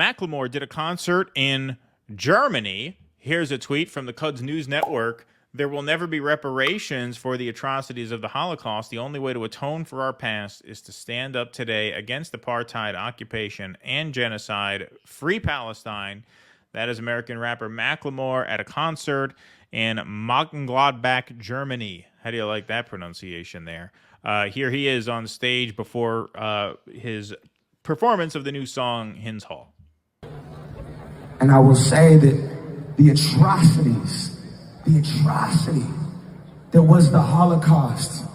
Macklemore did a concert in Germany. Here's a tweet from the Cuds News Network. There will never be reparations for the atrocities of the Holocaust. The only way to atone for our past is to stand up today against apartheid, occupation, and genocide. Free Palestine. That is American rapper Macklemore at a concert in Mönchengladbach, Germany. How do you like that pronunciation there? Here he is on stage before his performance of the new song, Hins Hall. And I will say that the atrocity that was the Holocaust,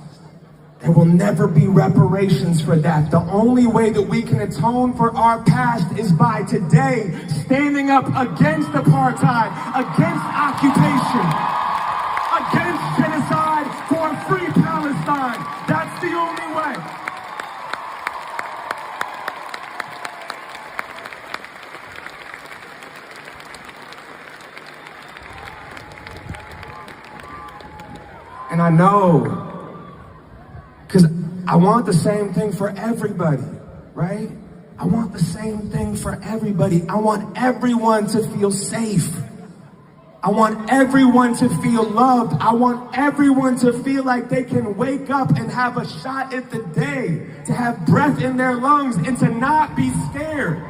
there will never be reparations for that. The only way that we can atone for our past is by today standing up against apartheid, against occupation, against genocide, for a free Palestine. That's the only way. And I know, because I want the same thing for everybody, right? I want the same thing for everybody. I want everyone to feel safe. I want everyone to feel loved. I want everyone to feel like they can wake up and have a shot at the day, to have breath in their lungs and to not be scared.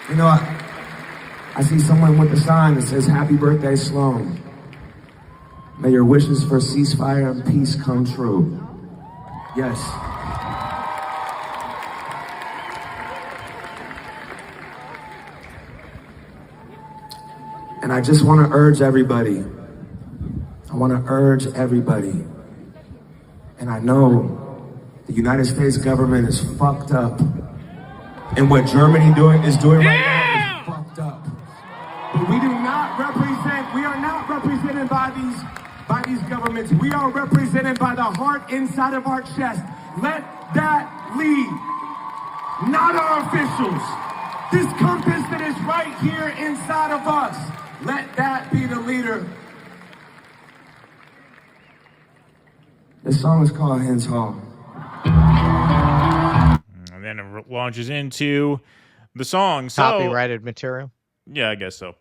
You know, I see someone with a sign that says, "Happy birthday, Sloan. May your wishes for ceasefire and peace come true." Yes. And I just want to urge everybody. And I know the United States government is fucked up. And what Germany is doing right now is fucked up. But we are not represented by these governments. We are represented by the heart inside of our chest. Let that lead, not our officials. This compass that is right here inside of us, let that be the leader. This song is called Hins Hall. And then it launches into the song. So, copyrighted material? Yeah, I guess so.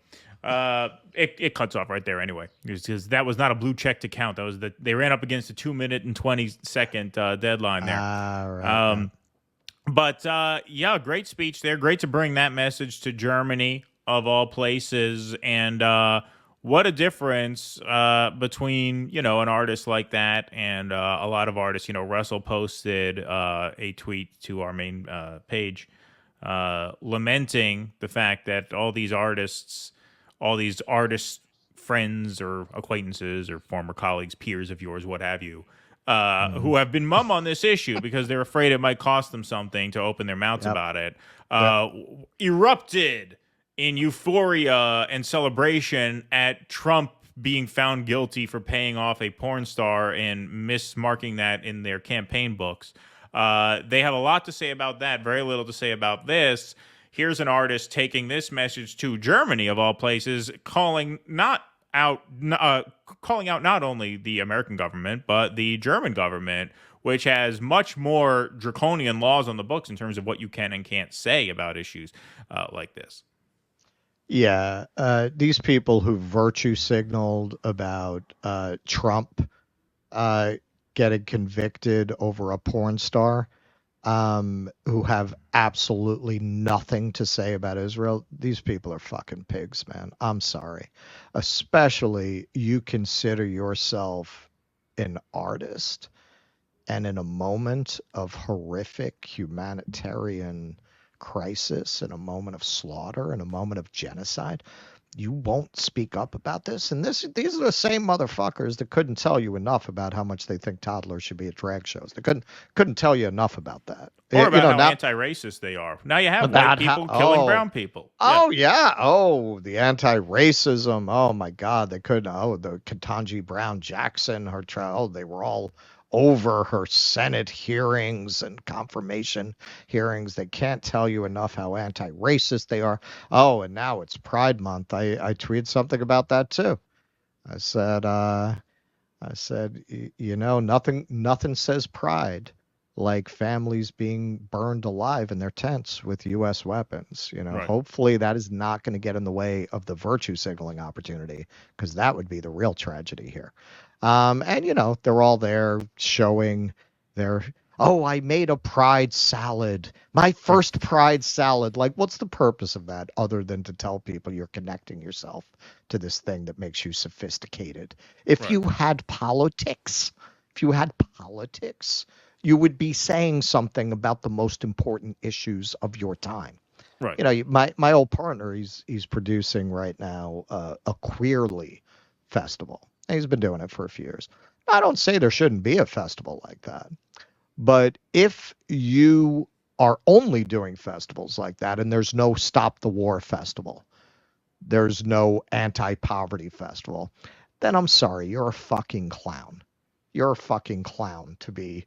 It cuts off right there anyway, because that was not a blue check to count. That was they ran up against a 2-minute and 20-second deadline there. Right. But yeah, great speech there. Great to bring that message to Germany of all places, and what a difference between an artist like that and a lot of artists. Russell posted a tweet to our main page lamenting the fact that all these artists friends or acquaintances or former colleagues, peers of yours, what have you, who have been mum on this issue because they're afraid it might cost them something to open their mouths about it, erupted in euphoria and celebration at Trump being found guilty for paying off a porn star and mismarking that in their campaign books. They have a lot to say about that, very little to say about this. Here's an artist taking this message to Germany, of all places, calling out not only the American government, but the German government, which has much more draconian laws on the books in terms of what you can and can't say about issues like this. Yeah, these people who virtue signaled about Trump getting convicted over a porn star, who have absolutely nothing to say about Israel, these people are fucking pigs, man. I'm sorry. Especially you consider yourself an artist, and in a moment of horrific humanitarian crisis, in a moment of slaughter, in a moment of genocide, you won't speak up about this. And these are the same motherfuckers that couldn't tell you enough about how much they think toddlers should be at drag shows. They couldn't tell you enough about that. Or about how anti-racist they are. Now you have white people killing brown people. Oh, yeah. Oh, the anti-racism. Oh, my God. They couldn't. Oh, the Ketanji Brown Jackson, her trial, they were all over her Senate hearings and confirmation hearings. They can't tell you enough how anti-racist they are. Oh, and now it's Pride Month. I tweeted something about that too. I said, I said, nothing says pride like families being burned alive in their tents with U.S. weapons. Right. Hopefully that is not going to get in the way of the virtue signaling opportunity, because that would be the real tragedy here. And they're all there showing their, oh, I made a pride salad, my first pride salad. Like, what's the purpose of that other than to tell people you're connecting yourself to this thing that makes you sophisticated? If Right. you had politics, you would be saying something about the most important issues of your time. Right. My old partner, he's producing right now a Queerly festival. He's been doing it for a few years. I don't say there shouldn't be a festival like that, but if you are only doing festivals like that, and there's no Stop the War festival, there's no anti-poverty festival, then I'm sorry, you're a fucking clown. You're a fucking clown to be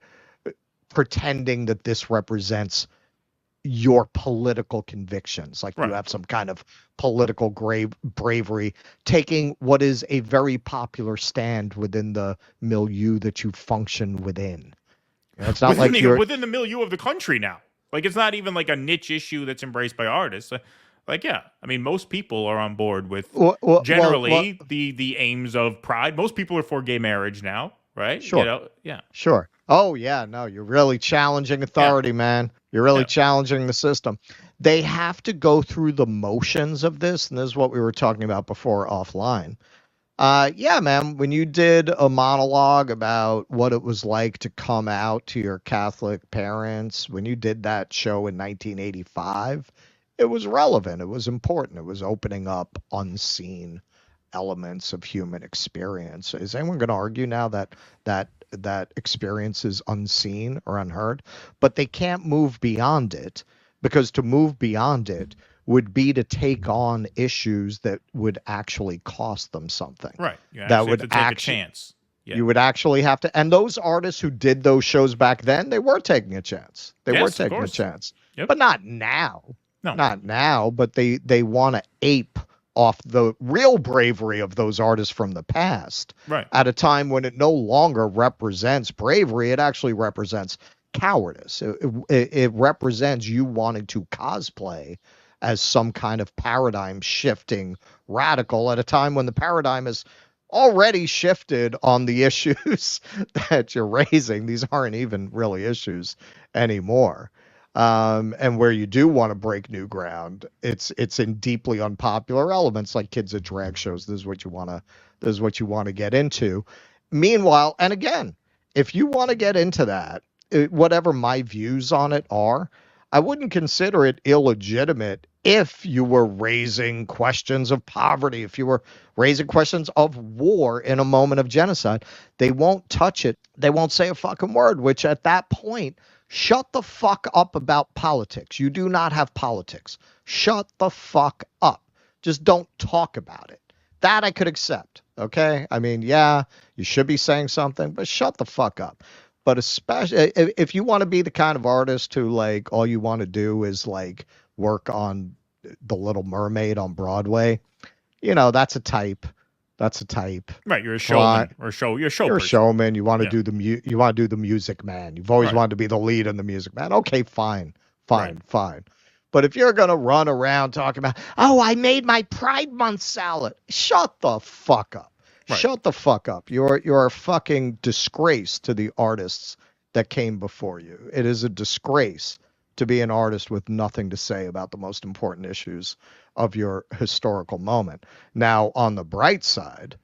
pretending that this represents your political convictions, like you Right. have some kind of political bravery, taking what is a very popular stand within the milieu that you function within. It's not like you're within the milieu of the country now. Like, it's not even like a niche issue that's embraced by artists. Like, yeah, I mean, most people are on board with generally the aims of pride. Most people are for gay marriage now, right? Sure. Yeah. Sure. Oh yeah, no, you're really challenging authority, man. You're really challenging the system. They have to go through the motions of this, and this is what we were talking about before offline. Yeah, man, when you did a monologue about what it was like to come out to your Catholic parents, when you did that show in 1985, it was relevant. It was important. It was opening up unseen elements of human experience. Is anyone going to argue now that experience is unseen or unheard? But they can't move beyond it, because to move beyond it would be to take on issues that would actually cost them something. Right. You that would have to take a chance. Yeah. You would actually have to. And those artists who did those shows back then, they were taking a chance. They were taking a chance. Yep. But not now. No. Not now. But they want to ape off the real bravery of those artists from the past. Right. At a time when it no longer represents bravery, it actually represents cowardice. It represents you wanting to cosplay as some kind of paradigm shifting radical at a time when the paradigm is already shifted on the issues that you're raising. These aren't even really issues anymore. And where you do want to break new ground, it's in deeply unpopular elements like kids at drag shows. This is what you want to get into. Meanwhile, and again, if you want to get into that, whatever my views on it are, I wouldn't consider it illegitimate if you were raising questions of poverty, if you were raising questions of war in a moment of genocide. They won't touch it. They won't say a fucking word, which at that point, shut the fuck up about politics. You do not have politics. Shut the fuck up. Just don't talk about it. That I could accept. Okay? I mean, yeah, you should be saying something, but shut the fuck up. But especially if you want to be the kind of artist who, like, all you want to do is like work on The Little Mermaid on Broadway, that's a type. Right, you're a showman or you're a You're a showman. You want to do the Music Man. You've always wanted to be the lead in the Music Man. Okay, fine. But if you're gonna run around talking about, oh, I made my Pride Month salad, shut the fuck up. Right. Shut the fuck up. You're a fucking disgrace to the artists that came before you. It is a disgrace to be an artist with nothing to say about the most important issues of your historical moment. Now, on the bright side,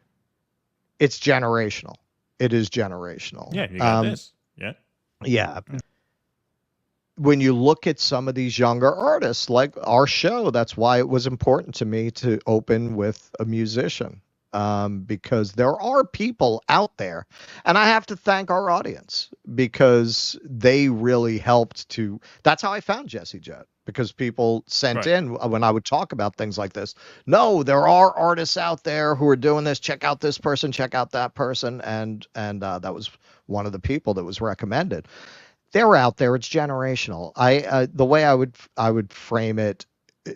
it's generational. It is generational. Yeah, you got this. Yeah. Yeah. When you look at some of these younger artists, like our show, that's why it was important to me to open with a musician. Because there are people out there, and I have to thank our audience because they really helped to. That's how I found Jesse Jet, because people sent in when I would talk about things like this. No, there are artists out there who are doing this. Check out this person, check out that person, and that was one of the people that was recommended. They're out there. It's generational. The way I would frame it,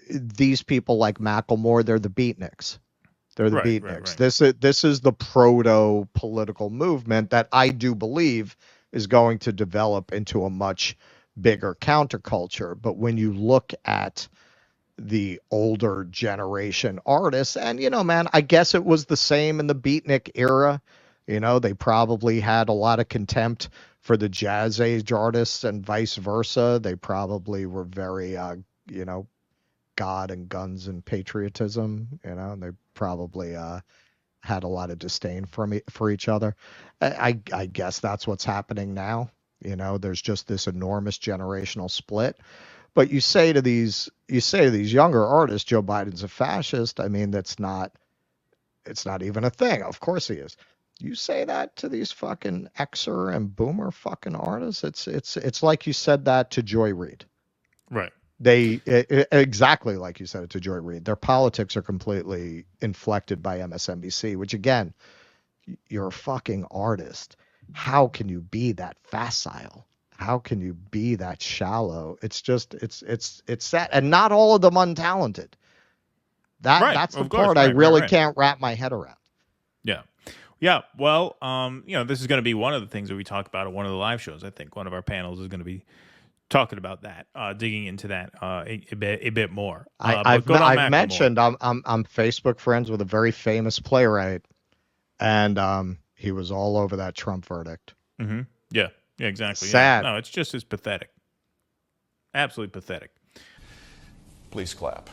these people like Macklemore, they're the beatniks. They're the Right, beatniks. right. This is the proto political movement that I do believe is going to develop into a much bigger counterculture. But when you look at the older generation artists, and man, I guess it was the same in the beatnik era. They probably had a lot of contempt for the jazz age artists and vice versa. They probably were very God and guns and patriotism, and they probably had a lot of disdain for each other. I guess that's what's happening now. There's just this enormous generational split. But you say to these younger artists, Joe Biden's a fascist. I mean, it's not even a thing. Of course he is. You say that to these fucking Xer and Boomer fucking artists. It's like you said that to Joy Reid. Right. Exactly like you said it to Joy Reid. Their politics are completely inflected by MSNBC, which again, you're a fucking artist. How can you be that facile? How can you be that shallow? It's just it's sad, and not all of them untalented. That's the part I really can't wrap my head around. Yeah. Yeah. Well, this is going to be one of the things that we talk about at one of the live shows. I think one of our panels is going to be talking about that, digging into that a bit more. I've mentioned I'm Facebook friends with a very famous playwright, and he was all over that Trump verdict. Mm-hmm. Yeah. Yeah, exactly. Sad. Yeah. No, it's just as pathetic. Absolutely pathetic. Please clap.